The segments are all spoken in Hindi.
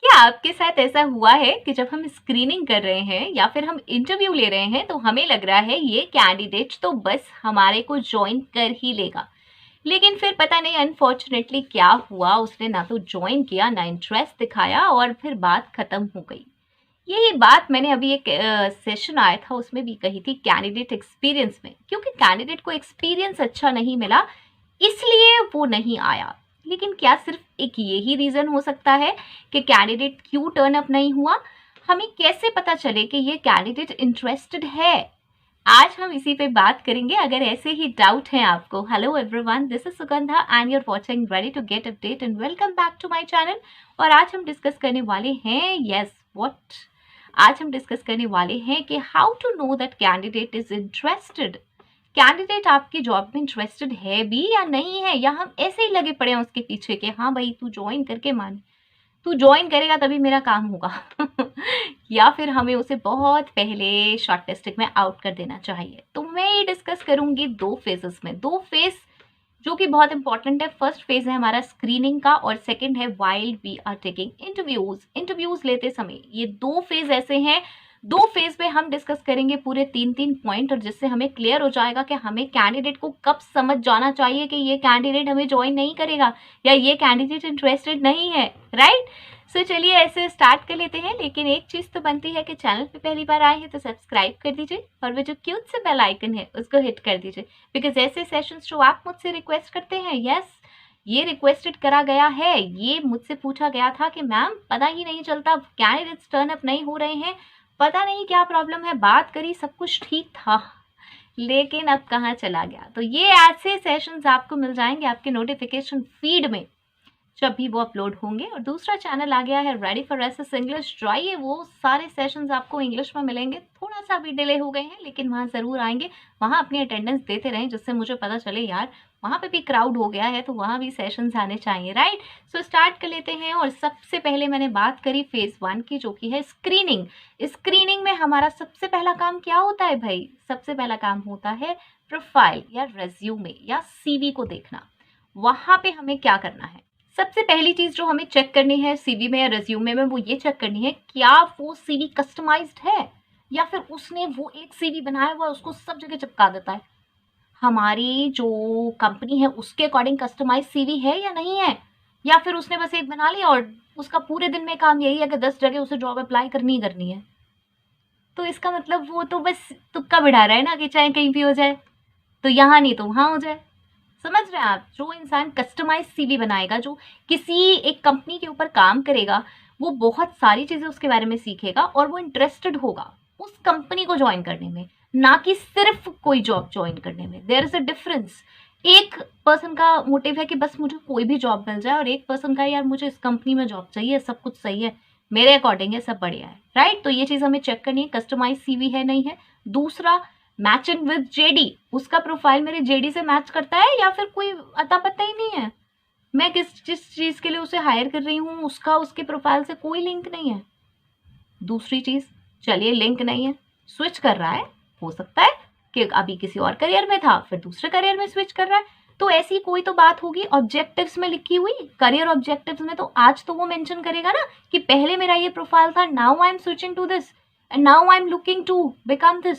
क्या आपके साथ ऐसा हुआ है कि जब हम स्क्रीनिंग कर रहे हैं या फिर हम इंटरव्यू ले रहे हैं तो हमें लग रहा है ये कैंडिडेट तो बस हमारे को ज्वाइन कर ही लेगा, लेकिन फिर पता नहीं अनफॉर्चुनेटली क्या हुआ, उसने ना तो ज्वाइन किया ना इंटरेस्ट दिखाया और फिर बात खत्म हो गई। यही बात मैंने अभी एक सेशन आया था उसमें भी कही थी, कैंडिडेट एक्सपीरियंस में, क्योंकि कैंडिडेट को एक्सपीरियंस अच्छा नहीं मिला इसलिए वो नहीं आया। लेकिन क्या सिर्फ एक यही रीजन हो सकता है कि कैंडिडेट क्यों टर्न अप नहीं हुआ? हमें कैसे पता चले कि ये कैंडिडेट इंटरेस्टेड है? आज हम इसी पे बात करेंगे, अगर ऐसे ही डाउट है आपको। Hello everyone, this is Sugandha and you are watching ready to get update and welcome back to my channel. और आज हम डिस्कस करने वाले हैं आज हम डिस्कस करने वाले हैं कि how to know that candidate is interested. Candidate आपकी जॉब में इंटरेस्टेड है भी या नहीं है, या हम ऐसे ही लगे पड़े हैं उसके पीछे कि हाँ भाई तू ज्वाइन करके मान, तू ज्वाइन करेगा तभी मेरा काम होगा या फिर हमें उसे बहुत पहले शॉर्ट लिस्टिंग में आउट कर देना चाहिए। तो मैं ये डिस्कस करूंगी दो फेजेस में, दो फेज जो कि बहुत इंपॉर्टेंट है। फर्स्ट फेज है हमारा स्क्रीनिंग का और सेकंड है while we are taking interviews लेते समय। ये दो फेज ऐसे हैं, दो फेज में हम डिस्कस करेंगे पूरे 3 पॉइंट, और जिससे हमें क्लियर हो जाएगा कि हमें कैंडिडेट को कब समझ जाना चाहिए कि ये कैंडिडेट हमें ज्वाइन नहीं करेगा या ये कैंडिडेट इंटरेस्टेड नहीं है, राइट। सो चलिए ऐसे स्टार्ट कर लेते हैं। लेकिन एक चीज तो बनती है कि चैनल पे पहली बार आए हैं तो सब्सक्राइब कर दीजिए और वो जो क्यूट से बेल आइकन है उसको हिट कर दीजिए, बिकॉज ऐसे सेशंस जो आप मुझसे रिक्वेस्ट करते हैं, यस ये रिक्वेस्टेड करा गया है, ये मुझसे पूछा गया था कि मैम पता ही नहीं चलता, कैंडिडेट्स टर्न अप नहीं हो रहे हैं, पता नहीं क्या प्रॉब्लम है। बात करी सब कुछ ठीक था लेकिन अब कहाँ चला गया। तो ये ऐसे सेशंस आपको मिल जाएंगे आपके नोटिफिकेशन फीड में जब भी वो अपलोड होंगे। और दूसरा चैनल आ गया है रेडी फॉर एसएस इंग्लिश, जाइए वो सारे सेशंस आपको इंग्लिश में मिलेंगे। थोड़ा सा भी डिले हो गए हैं लेकिन वहाँ ज़रूर आएंगे, वहाँ अपनी अटेंडेंस देते रहें जिससे मुझे पता चले यार वहाँ पे भी क्राउड हो गया है तो वहाँ भी सेशंस आने चाहिए, राइट। सो स्टार्ट कर लेते हैं। और सबसे पहले मैंने बात करी फेज 1 की जो कि है स्क्रीनिंग। स्क्रीनिंग में हमारा सबसे पहला काम क्या होता है भाई? सबसे पहला काम होता है प्रोफाइल या रेज्यूमे या सीवी को देखना। वहाँ पे हमें क्या करना है? सबसे पहली चीज जो हमें चेक करनी है सीवी में या रेज्यूमे में वो ये चेक करनी है क्या वो सीवी कस्टमाइज्ड है या फिर उसने वो एक सीवी बनाया हुआ है उसको सब जगह चिपका देता है। हमारी जो कंपनी है उसके अकॉर्डिंग कस्टमाइज सीवी है या नहीं है, या फिर उसने बस एक बना लिया और उसका पूरे दिन में काम यही है कि 10 जगह उसे जॉब अप्लाई करनी ही करनी है। तो इसका मतलब वो तो बस तुक्का बिठा रहा है ना कि चाहे कहीं भी हो जाए, तो यहाँ नहीं तो वहाँ हो जाए। समझ रहे हैं आप? जो इंसान कस्टमाइज सीवी बनाएगा, जो किसी एक कंपनी के ऊपर काम करेगा, वो बहुत सारी चीजें उसके बारे में सीखेगा और वो इंटरेस्टेड होगा उस कंपनी को ज्वाइन करने में, ना कि सिर्फ कोई जॉब ज्वाइन करने में। There is a difference. एक पर्सन का मोटिव है कि बस मुझे कोई भी जॉब मिल जाए और एक पर्सन का यार मुझे इस कंपनी में जॉब चाहिए, सब कुछ सही है मेरे अकॉर्डिंग है, सब बढ़िया है, राइट। तो ये चीज हमें चेक करनी है कस्टमाइज सीवी है नहीं है। दूसरा, मैचिंग विद जेडी, उसका प्रोफाइल मेरे जेडी से मैच करता है या फिर कोई अता पता ही नहीं है, मैं किस जिस चीज के लिए उसे हायर कर रही हूँ उसका उसके प्रोफाइल से कोई लिंक नहीं है। दूसरी चीज, चलिए लिंक नहीं है, स्विच कर रहा है, हो सकता है कि अभी किसी और करियर में था फिर दूसरे करियर में स्विच कर रहा है, तो ऐसी कोई तो बात होगी ऑब्जेक्टिव्स में लिखी हुई। करियर ऑब्जेक्टिव्स में तो आज तो वो मेंशन करेगा ना कि पहले मेरा ये प्रोफाइल था, now I am switching to this and now I am looking to become this,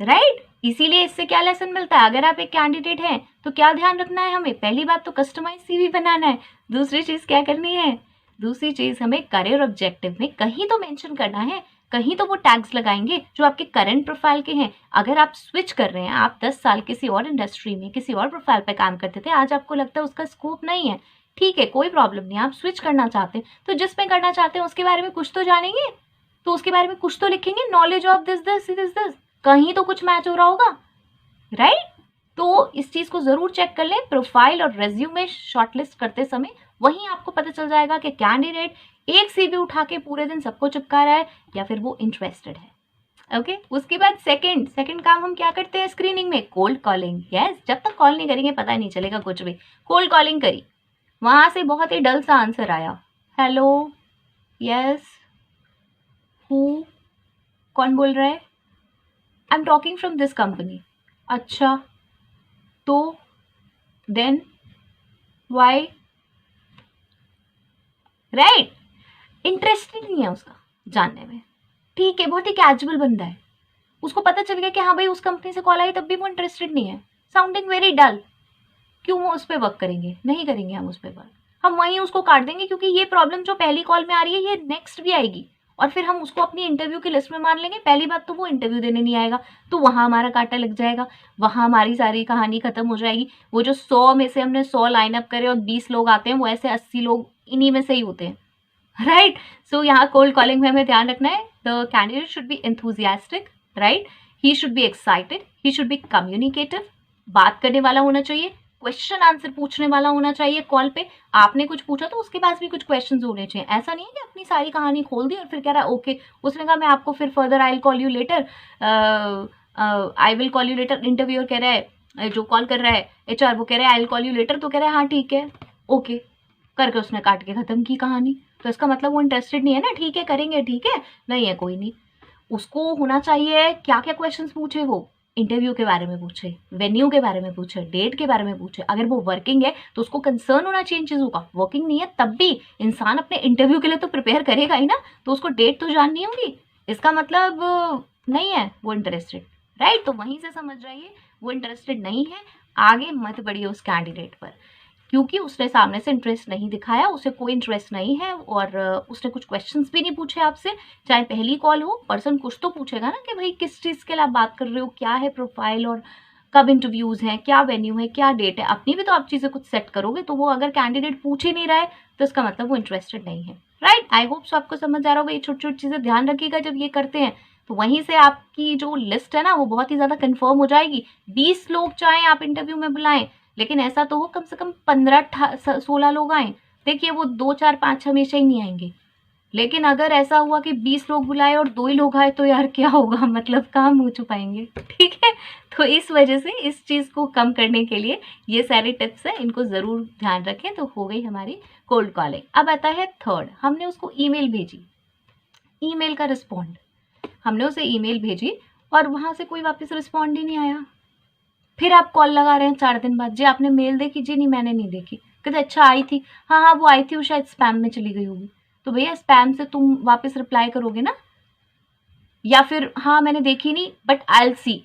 right. इसीलिए इससे क्या लेसन मिलता है? अगर आप एक कैंडिडेट हैं तो क्या ध्यान रखना है हमें? पहली बात तो कस्टमाइज सीवी बनाना है। दूसरी चीज क्या करनी है? दूसरी चीज हमें करियर ऑब्जेक्टिव में कहीं तो मेंशन करना है, कहीं तो वो टैग्स लगाएंगे जो आपके करंट प्रोफाइल के हैं। अगर आप स्विच कर रहे हैं, आप 10 साल किसी और इंडस्ट्री में किसी और प्रोफाइल पे काम करते थे, आज आपको लगता है उसका स्कोप नहीं है, ठीक है कोई प्रॉब्लम नहीं, आप स्विच करना चाहते हैं तो जिसमें करना चाहते हैं उसके बारे में कुछ तो जानेंगे, तो उसके बारे में कुछ तो लिखेंगे, knowledge of this this this this, कहीं तो कुछ मैच हो रहा होगा, राइट। तो इस चीज को जरूर चेक कर लें प्रोफाइल और रेज्यूमे शॉर्टलिस्ट करते समय। वहीं आपको पता चल जाएगा कि कैंडिडेट एक सीवी उठा के पूरे दिन सबको चिपका रहा है या फिर वो इंटरेस्टेड है। ओके, उसके बाद सेकंड काम हम क्या करते हैं स्क्रीनिंग में? Cold calling. यस, जब तक कॉल नहीं करेंगे पता नहीं चलेगा कुछ भी। कोल्ड कॉलिंग करी, वहां से बहुत ही डल सा आंसर आया, हेलो, यस, हु, कौन बोल रहा है? I am talking from this company. अच्छा, तो देन वाई, राइट। इंटरेस्टेड नहीं है उसका जानने में, ठीक है, बहुत ही कैजुअल बंदा है, उसको पता चल गया कि हाँ भाई उस कंपनी से कॉल आई, तब भी वो इंटरेस्टेड नहीं है, साउंडिंग वेरी डल, क्यों वो उस पर वर्क करेंगे? नहीं करेंगे हम उस पर वर्क, हम वहीं उसको काट देंगे, क्योंकि ये प्रॉब्लम जो पहली कॉल में आ रही है ये नेक्स्ट भी आएगी, और फिर हम उसको अपनी इंटरव्यू की लिस्ट में मान लेंगे। पहली बात तो वो इंटरव्यू देने नहीं आएगा, तो वहाँ हमारा कांटा लग जाएगा, वहाँ हमारी सारी कहानी खत्म हो जाएगी। वो जो 100 में से हमने 100 लाइन अप करे और 20 लोग आते हैं, वो ऐसे 80 लोग इन्हीं में से ही होते हैं, राइट? सो यहाँ कोल्ड कॉलिंग में हमें ध्यान रखना है, the candidate should be enthusiastic, right? He should be excited, he should be communicative, बात करने वाला होना चाहिए, क्वेश्चन आंसर पूछने वाला होना चाहिए। कॉल पे आपने कुछ पूछा तो उसके पास भी कुछ क्वेश्चन होने चाहिए। ऐसा नहीं है कि अपनी सारी कहानी खोल दी और फिर कह रहा है ओके, उसने कहा मैं आपको फिर further I will call you later, I will call you later. Interviewer कह रहा है, जो कॉल कर रहा है HR, वो कह रहा है I will call you later, तो कह रहा है हाँ ठीक है ओके, करके उसने काट के खत्म की कहानी। तो इसका मतलब वो इंटरेस्टेड नहीं है ना, ठीक है करेंगे, ठीक है नहीं है कोई नहीं। उसको होना चाहिए क्या क्या क्वेश्चंस पूछे, वो इंटरव्यू के बारे में पूछे, वेन्यू के बारे में पूछे, डेट के बारे में पूछे। अगर वो वर्किंग है तो उसको कंसर्न होना चाहिए इन चीज़ों का, वर्किंग नहीं है तब भी इंसान अपने इंटरव्यू के लिए तो प्रिपेयर करेगा ही ना, तो उसको डेट तो जाननी होगी। इसका मतलब नहीं है वो इंटरेस्टेड, राइट? तो वहीं से समझ जाइए वो इंटरेस्टेड नहीं है। आगे मत बढ़िए उस कैंडिडेट पर, क्योंकि उसने सामने से इंटरेस्ट नहीं दिखाया, उसे कोई इंटरेस्ट नहीं है, और उसने कुछ क्वेश्चंस भी नहीं पूछे आपसे। चाहे पहली कॉल हो, पर्सन कुछ तो पूछेगा ना कि भाई किस चीज़ के लिए आप बात कर रहे हो, क्या है प्रोफाइल, और कब इंटरव्यूज़ हैं, क्या वेन्यू है, क्या डेट है। अपनी भी तो आप चीज़ें कुछ सेट करोगे। तो वो अगर कैंडिडेट पूछ ही नहीं रहा है तो इसका मतलब वो इंटरेस्टेड नहीं है, राइट? आई होप सो आपको समझ आ रहा होगा। ये छोटी छोटी चीज़ें ध्यान रखिएगा जब ये करते हैं, तो वहीं से आपकी जो लिस्ट है ना वो बहुत ही ज़्यादा कन्फर्म हो जाएगी। 20 लोग चाहे आप इंटरव्यू में बुलाएं, लेकिन ऐसा तो हो कम से कम 15-16 लोग आए। देखिए वो 2 4 5 हमेशा ही नहीं आएंगे, लेकिन अगर ऐसा हुआ कि 20 लोग बुलाए और 2 ही लोग आए, तो यार क्या होगा, मतलब कहाँ मुँह छुपाएंगे, ठीक है? तो इस वजह से इस चीज़ को कम करने के लिए ये सारे टिप्स हैं, इनको ज़रूर ध्यान रखें। तो हो गई हमारी कोल्ड कॉलिंग। अब आता है थर्ड, हमने उसको ईमेल भेजी, ईमेल का रिस्पॉन्ड, हमने उसे ईमेल भेजी और वहाँ से कोई वापस रिस्पॉन्ड ही नहीं आया। फिर आप कॉल लगा रहे हैं 4 दिन बाद, जी आपने मेल देखी? जी नहीं मैंने नहीं देखी। कहते अच्छा आई थी, हाँ हाँ वो आई थी, वो शायद स्पैम में चली गई होगी। तो भैया स्पैम से तुम वापस रिप्लाई करोगे ना, या फिर हाँ मैंने देखी नहीं बट आई विल सी।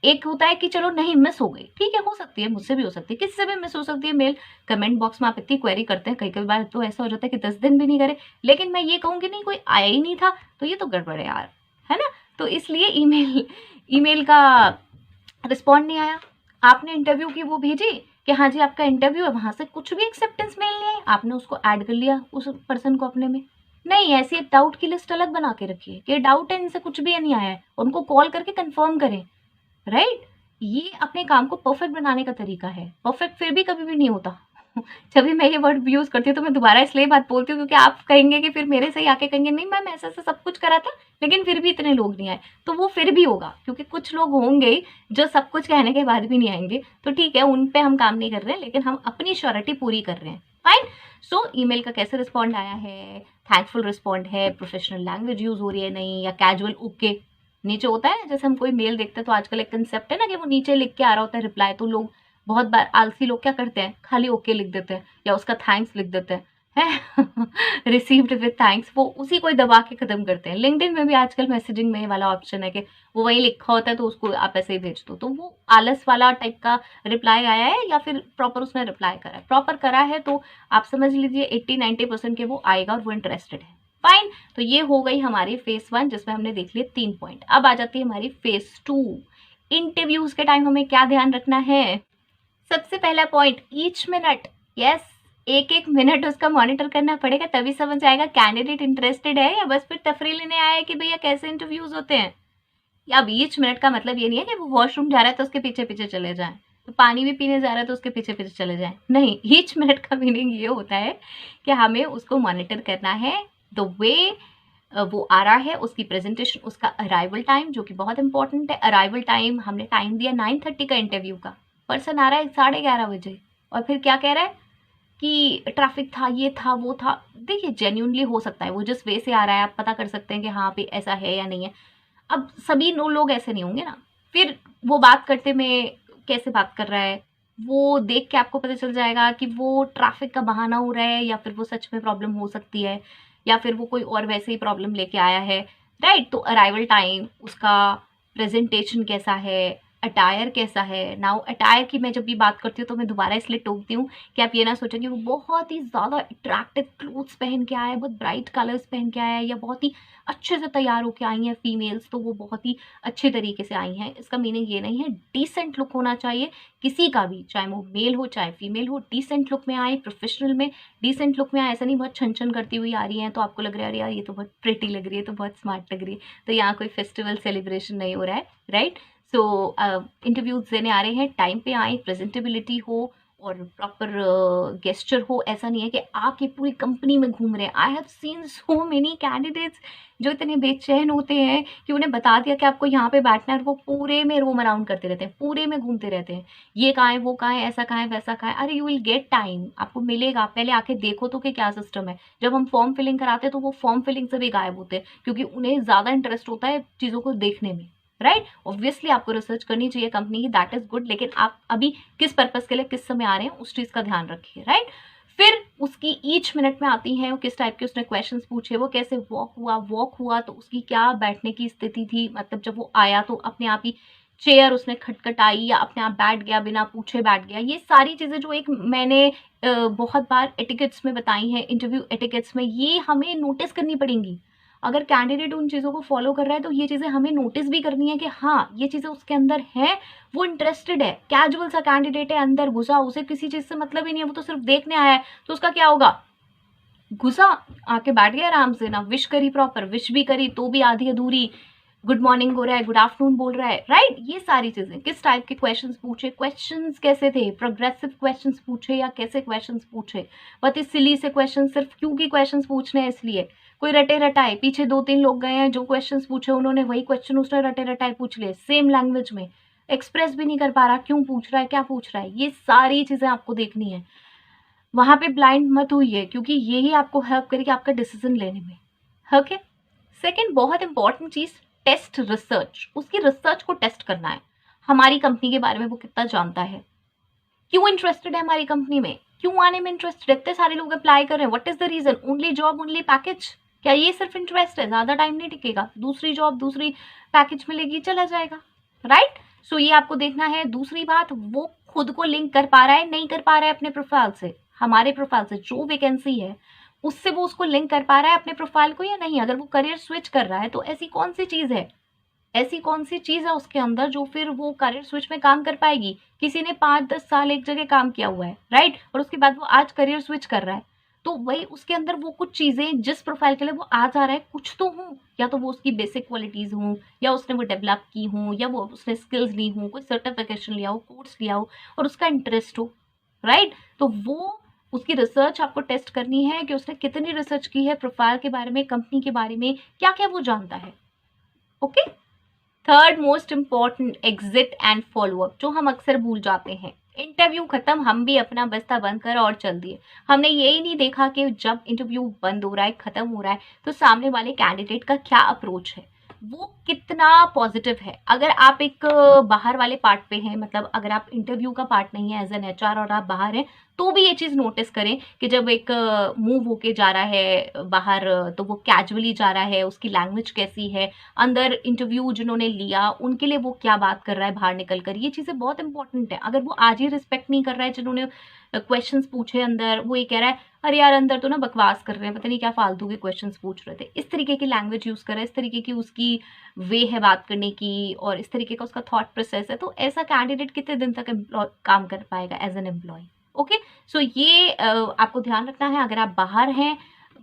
एक होता है कि चलो नहीं मिस हो गई, ठीक है, हो सकती है, मुझसे भी हो सकती है, किसी से भी मिस हो सकती है मेल। कमेंट बॉक्स में आप इतनी क्वेरी करते हैं, कई कई बार तो ऐसा हो जाता है कि 10 दिन भी नहीं करे, लेकिन मैं ये कहूँगी नहीं कोई आया ही नहीं था, तो ये तो गड़बड़ है यार, है ना? तो इसलिए ईमेल का रिस्पॉन्ड नहीं आया। आपने इंटरव्यू की वो भेजी कि हाँ जी आपका इंटरव्यू है, वहाँ से कुछ भी एक्सेप्टेंस मेल नहीं आई, आपने उसको ऐड कर लिया उस पर्सन को अपने में। नहीं, ऐसी एक डाउट की लिस्ट अलग बना के रखिए कि डाउट है, इनसे कुछ भी नहीं आया है, उनको कॉल करके कंफर्म करें, राइट? ये अपने काम को परफेक्ट बनाने का तरीका है। परफेक्ट फिर भी कभी भी नहीं होता। जब भी मैं ये वर्ड यूज़ करती हूँ तो मैं दोबारा इसलिए बात बोलती हूँ क्योंकि आप कहेंगे कि फिर मेरे से ही आके कहेंगे नहीं मैम ऐसा ऐसा सब कुछ करा था लेकिन फिर भी इतने लोग नहीं आए। तो वो फिर भी होगा क्योंकि कुछ लोग होंगे ही जो सब कुछ कहने के बाद भी नहीं आएंगे। तो ठीक है, उन पे हम काम नहीं कर रहे हैं, लेकिन हम अपनी श्योरिटी पूरी कर रहे हैं। फाइन। सो ईमेल का कैसे रिस्पॉन्ड आया है, थैंकफुल रिस्पॉन्ड है, प्रोफेशनल लैंग्वेज यूज़ हो रही है नहीं, या कैजुअल ओके नीचे होता है। जैसे हम कोई मेल देखते हैं तो आजकल एक कंसेप्ट है ना कि वो नीचे लिख के आ रहा होता है रिप्लाई, तो लोग बहुत बार आलसी लोग क्या करते हैं, खाली ओके लिख देते हैं या उसका थैंक्स लिख देते हैं, है रिसीव्ड विद थैंक्स, वो उसी को ही दबा के खत्म करते हैं। लिंक्डइन में भी आजकल मैसेजिंग में ये वाला ऑप्शन है कि वो वही लिखा होता है तो उसको आप ऐसे ही भेज दो। तो वो आलस वाला टाइप का रिप्लाई आया है या फिर प्रॉपर उसने रिप्लाई करा है? प्रॉपर करा है तो आप समझ लीजिए 80-90% के वो आएगा और वो इंटरेस्टेड है। फाइन। तो ये हो गई हमारी फेज 1 जिसमें हमने देख लिए 3 पॉइंट। अब आ जाती है हमारी फेज 2। इंटरव्यूज के टाइम हमें क्या ध्यान रखना है? सबसे पहला पॉइंट, ईच मिनट, यस, एक एक मिनट उसका मॉनिटर करना पड़ेगा, तभी समझ आएगा कैंडिडेट इंटरेस्टेड है या बस फिर तफरी लेने आया है कि भैया कैसे इंटरव्यूज होते हैं। या अब ईच मिनट का मतलब ये नहीं है कि वो वॉशरूम जा रहा है तो उसके पीछे पीछे चले जाएं, तो पानी भी पीने जा रहा है तो उसके पीछे पीछे चले जाएं। नहीं, ईच मिनट का मीनिंग ये होता है कि हमें उसको मॉनिटर करना है द वे वो आ रहा है, उसकी प्रेजेंटेशन, उसका अराइवल टाइम जो कि बहुत इंपॉर्टेंट है। अराइवल टाइम हमने टाइम दिया 9:30 का इंटरव्यू का, पर्सन आ रहा है 11:30 बजे और फिर क्या कह रहा है कि ट्रैफिक था, ये था, वो था। देखिए जेन्युइनली हो सकता है वो जिस वे से आ रहा है आप पता कर सकते हैं कि हाँ पे ऐसा है या नहीं है। अब सभी लोग ऐसे नहीं होंगे ना, फिर वो बात करते में कैसे बात कर रहा है वो देख के आपको पता चल जाएगा कि वो ट्रैफिक का बहाना हो रहा है या फिर वो सच में प्रॉब्लम हो सकती है, या फिर वो कोई और वैसे ही प्रॉब्लम लेके आया है, राइट? तो अराइवल टाइम, उसका प्रेजेंटेशन कैसा है, अटायर कैसा है। नाउ अटायर की मैं जब भी बात करती हूँ तो मैं दोबारा इसलिए टोकती हूँ कि आप ये ना सोचें कि वो बहुत ही ज़्यादा अट्रैक्टिव क्लोथ्स पहन के आया है, बहुत ब्राइट कलर्स पहन के आया है, या बहुत ही अच्छे से तैयार होके आई हैं फीमेल्स, तो वो बहुत ही अच्छे तरीके से आई हैं। इसका मीनिंग ये नहीं है। डिसेंट लुक होना चाहिए किसी का भी, चाहे वो मेल हो चाहे फीमेल हो, डिसेंट लुक में आए, प्रोफेशनल में डिसेंट लुक में आए। ऐसा नहीं बहुत छन छन करती हुई आ रही है तो आपको लग रहा है अरे यार ये तो बहुत प्रिटी लग रही है, तो बहुत स्मार्ट लग रही है, तो यहाँ कोई फेस्टिवल सेलिब्रेशन नहीं हो रहा है, राइट? सो इंटरव्यूज देने आ रहे हैं, टाइम पे आए, प्रेजेंटेबिलिटी हो और प्रॉपर गेस्चर हो। ऐसा नहीं है कि आके पूरी कंपनी में घूम रहे हैं। I have seen so many candidates जो इतने बेचैन होते हैं कि उन्हें बता दिया कि आपको यहाँ पे बैठना है, और वो पूरे में रोम अराउंड करते रहते हैं, पूरे में घूमते रहते हैं, ये कहाँ है, वो कहाँ है, ऐसा कहाँ है, वैसा कहाँ है। अरे यू विल गेट टाइम, आपको मिलेगा, पहले आके देखो तो कि क्या सिस्टम है। जब हम फॉर्म फिलिंग कराते हैं तो वो फॉर्म फिलिंग से भी गायब होते हैं, क्योंकि उन्हें ज़्यादा इंटरेस्ट होता है चीज़ों को देखने में, राइट? ऑब्वियसली आपको रिसर्च करनी चाहिए कंपनी की, दैट इज गुड, लेकिन आप अभी किस पर्पस के लिए किस समय आ रहे हैं उस चीज का ध्यान रखिए, राइट? फिर उसकी ईच मिनट में आती हैं वो किस टाइप के उसने क्वेश्चंस पूछे, वो कैसे वॉक हुआ तो उसकी क्या बैठने की स्थिति थी, मतलब जब वो आया तो अपने आप ही चेयर उसने खटखटाई या अपने आप बैठ गया, बिना पूछे बैठ गया। ये सारी चीजें जो एक मैंने बहुत बार एटिकेट्स में बताई हैं, इंटरव्यू एटिकेट्स में, ये हमें नोटिस करनी पड़ेंगी। अगर कैंडिडेट उन चीज़ों को फॉलो कर रहा है तो ये चीज़ें हमें नोटिस भी करनी है कि हाँ ये चीज़ें उसके अंदर हैं, वो इंटरेस्टेड है। कैजुअल सा कैंडिडेट है, अंदर घुसा, उसे किसी चीज़ से मतलब ही नहीं है, वो तो सिर्फ देखने आया है, तो उसका क्या होगा? घुसा, आके बैठ गया आराम से, ना विश करी, प्रॉपर विश भी करी तो भी आधी अधूरी, गुड मॉर्निंग हो रहा है, गुड आफ्टरनून बोल रहा है, राइट? ये सारी चीजें, किस टाइप के क्वेश्चंस पूछे, क्वेश्चंस कैसे थे, प्रोग्रेसिव क्वेश्चंस पूछे या कैसे क्वेश्चंस पूछे, बहुत ही सिली से क्वेश्चन, सिर्फ क्योंकि क्वेश्चंस पूछने हैं इसलिए, कोई रटे रटाए, पीछे 2-3 लोग गए हैं जो क्वेश्चंस पूछे उन्होंने वही क्वेश्चन उसने रटे रटाए पूछ लिए, सेम लैंग्वेज में, एक्सप्रेस भी नहीं कर पा रहा, क्यों पूछ रहा है, क्या पूछ रहा है, ये सारी चीजें आपको देखनी है। वहां पे ब्लाइंड मत होइए, क्योंकि यही आपको हेल्प करेगी आपका डिसीजन लेने में, ओके? सेकेंड बहुत इंपॉर्टेंट चीज, टेस्ट रिसर्च, उसकी रिसर्च को टेस्ट करना है, हमारी कंपनी के बारे में वो कितना जानता है, क्यों इंटरेस्टेड है हमारी कंपनी में, क्यों आने में इंटरेस्टेड, इतने सारे लोग अप्लाई कर रहे हैं, what is the reason, only job only package, क्या ये सिर्फ इंटरेस्ट है, ज्यादा टाइम नहीं टिकेगा, दूसरी जॉब दूसरी पैकेज मिलेगी चला जाएगा, राइट? सो ये आपको देखना है। दूसरी बात, वो खुद को लिंक कर पा रहा है नहीं कर पा रहा है अपने प्रोफाइल से, हमारे प्रोफाइल से जो वैकेंसी है उससे वो उसको लिंक कर पा रहा है अपने प्रोफाइल को या नहीं। अगर वो करियर स्विच कर रहा है तो ऐसी कौन सी चीज है, ऐसी कौन सी चीज है उसके अंदर जो फिर वो करियर स्विच में काम कर पाएगी। किसी ने 5-10 साल एक जगह काम किया हुआ है, राइट, और उसके बाद वो आज करियर स्विच कर रहा है, तो वही उसके अंदर वो कुछ चीजें जिस प्रोफाइल के लिए वो आज आ रहा है कुछ तो हो, या तो वो उसकी बेसिक क्वालिटीज हों, या उसने वो डेवलप की हों, या वो उसने स्किल्स ली हों, कोई सर्टिफिकेशन लिया हो, कोर्स लिया हो और उसका इंटरेस्ट हो, राइट? तो वो उसकी रिसर्च आपको टेस्ट करनी है कि उसने कितनी रिसर्च की है प्रोफाइल के बारे में, कंपनी के बारे में, क्या क्या वो जानता है, okay? Third most important, exit and follow up, जो हम अक्सर भूल जाते हैं। इंटरव्यू खत्म, हम भी अपना बस्ता बंद कर और चल दिए, हमने यही नहीं देखा कि जब इंटरव्यू बंद हो रहा है, खत्म हो रहा है, तो सामने वाले कैंडिडेट का क्या अप्रोच है, वो कितना पॉजिटिव है। अगर आप एक बाहर वाले पार्ट पे हैं, मतलब अगर आप इंटरव्यू का पार्ट नहीं है एज एन एचआर और आप बाहर हैं, तो भी ये चीज नोटिस करें कि जब एक मूव होके जा रहा है बाहर, तो वो कैजुअली जा रहा है, उसकी लैंग्वेज कैसी है, अंदर इंटरव्यू जिन्होंने लिया उनके लिए वो क्या बात कर रहा है बाहर निकल कर, ये चीजें बहुत इंपॉर्टेंट है। अगर वो आज ही रिस्पेक्ट नहीं कर रहा है जिन्होंने क्वेश्चंस पूछे अंदर, वो ये कह रहा है अरे यार अंदर तो ना बकवास कर रहे हैं, पता नहीं क्या फालतू के क्वेश्चंस पूछ रहे थे, इस तरीके की लैंग्वेज यूज कर रहा है, इस तरीके की उसकी वे है बात करने की और इस तरीके का उसका थॉट प्रोसेस है, तो ऐसा कैंडिडेट कितने दिन तक काम कर पाएगा एज एन एम्प्लॉय, ओके? सो ये आपको ध्यान रखना है। अगर आप बाहर हैं,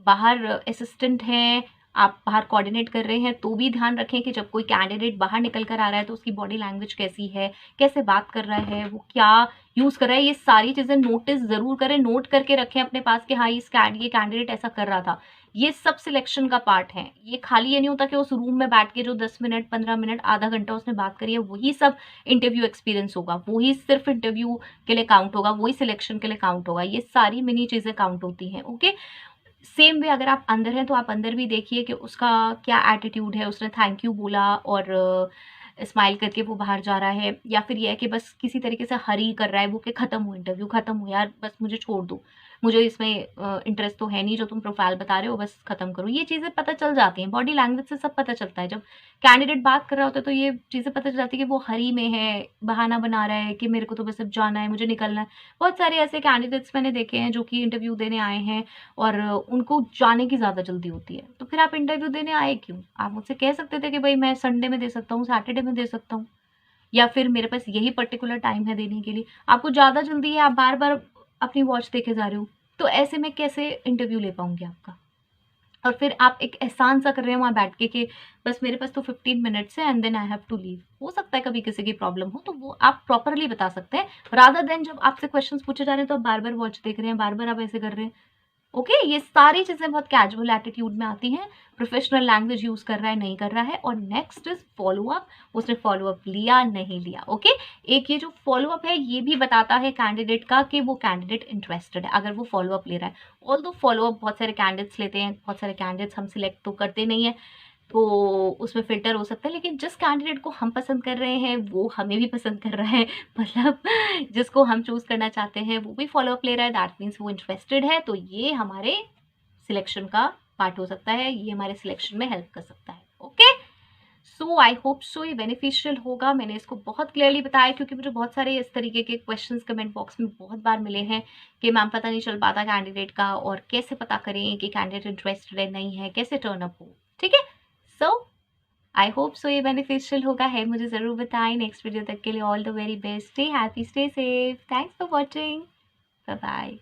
बाहर असिस्टेंट हैं, आप बाहर कोऑर्डिनेट कर रहे हैं, तो भी ध्यान रखें कि जब कोई कैंडिडेट बाहर निकल कर आ रहा है तो उसकी बॉडी लैंग्वेज कैसी है, कैसे बात कर रहा है, वो क्या यूज कर रहा है, ये सारी चीजें नोटिस जरूर करें, नोट करके रखें अपने पास कि हाँ ये कैंडिडेट ऐसा कर रहा था। ये सब सिलेक्शन का पार्ट है। ये खाली ये नहीं होता कि उस रूम में बैठ के जो 10 मिनट 15 मिनट आधा घंटा उसने बात करी है वही सब इंटरव्यू एक्सपीरियंस होगा, वही सिर्फ इंटरव्यू के लिए काउंट होगा, वही सिलेक्शन के लिए काउंट होगा। ये सारी मिनी चीजें काउंट होती हैं, ओके? सेम वे अगर आप अंदर हैं तो आप अंदर भी देखिए कि उसका क्या एटीट्यूड है, उसने थैंक यू बोला और स्माइल करके वो बाहर जा रहा है, या फिर ये है कि बस किसी तरीके से हरी कर रहा है वो कि खत्म हो, इंटरव्यू खत्म हो यार, बस मुझे छोड़ दो, मुझे इसमें इंटरेस्ट तो है नहीं, जो तुम प्रोफाइल बता रहे हो बस खत्म करो। ये चीज़ें पता चल जाती हैं, बॉडी लैंग्वेज से सब पता चलता है। जब कैंडिडेट बात कर रहा होता है तो ये चीज़ें पता चल जाती है कि वो हरी में है, बहाना बना रहा है कि मेरे को तो बस अब जाना है, मुझे निकलना है। बहुत सारे ऐसे कैंडिडेट्स मैंने देखे हैं जो कि इंटरव्यू देने आए हैं और उनको जाने की ज़्यादा जल्दी होती है। तो फिर आप इंटरव्यू देने आए क्यों? आप मुझसे कह सकते थे कि भाई मैं संडे में दे सकता हूँ, सैटरडे में दे सकता हूँ, या फिर मेरे पास यही पर्टिकुलर टाइम है देने के लिए। आपको ज़्यादा जल्दी है, आप बार-बार अपनी वॉच देखे जा रहे हो, तो ऐसे में कैसे इंटरव्यू ले पाऊँगी आपका? और फिर आप एक एहसान सा कर रहे हैं वहाँ बैठ के कि बस मेरे पास तो 15 मिनट्स है and then I have to leave. हो सकता है कभी किसी की प्रॉब्लम हो, तो वो आप प्रॉपरली बता सकते हैं, रादर देन जब आपसे क्वेश्चंस पूछे जा रहे हैं तो आप बार-बार वॉच देख रहे हैं, बार-बार आप ऐसे कर रहे हैं। ओके, ये सारी चीज़ें बहुत कैजुअल एटीट्यूड में आती हैं। प्रोफेशनल लैंग्वेज यूज़ कर रहा है, नहीं कर रहा है। और नेक्स्ट इज़ फ़ॉलो अप, उसने फ़ॉलो अप लिया, नहीं लिया। ओके, एक ये जो फ़ॉलो अप है ये भी बताता है कैंडिडेट का कि वो कैंडिडेट इंटरेस्टेड है, अगर वो फ़ॉलो अप ले रहा है। ऑल्दो फ़ॉलो अप बहुत सारे कैंडिडेट्स लेते हैं, बहुत सारे कैंडिडेट्स हम सिलेक्ट तो करते नहीं हैं, तो उसमें फ़िल्टर हो सकता है, लेकिन जिस कैंडिडेट को हम पसंद कर रहे हैं वो हमें भी पसंद कर रहा है। मतलब जिसको हम चूज़ करना चाहते हैं वो भी फ़ॉलो अप ले रहा है, दैट मीन्स वो इंटरेस्टेड है, तो ये हमारे सिलेक्शन का पार्ट हो सकता है, ये हमारे सिलेक्शन में हेल्प कर सकता है। Okay, so I hope so ये बेनिफिशियल होगा। मैंने इसको बहुत क्लियरली बताया क्योंकि मुझे बहुत सारे इस तरीके के क्वेश्चंस कमेंट बॉक्स में बहुत बार मिले हैं कि मैम पता नहीं चल पाता कैंडिडेट का, और कैसे पता करें कि कैंडिडेट इंटरेस्टेड है नहीं है, कैसे टर्न अप हो। ठीक है, सो आई होप सो ये बेनिफिशियल होगा है, मुझे ज़रूर बताएं। नेक्स्ट वीडियो तक के लिए all the very best, stay happy, stay safe, thanks for watching, bye bye.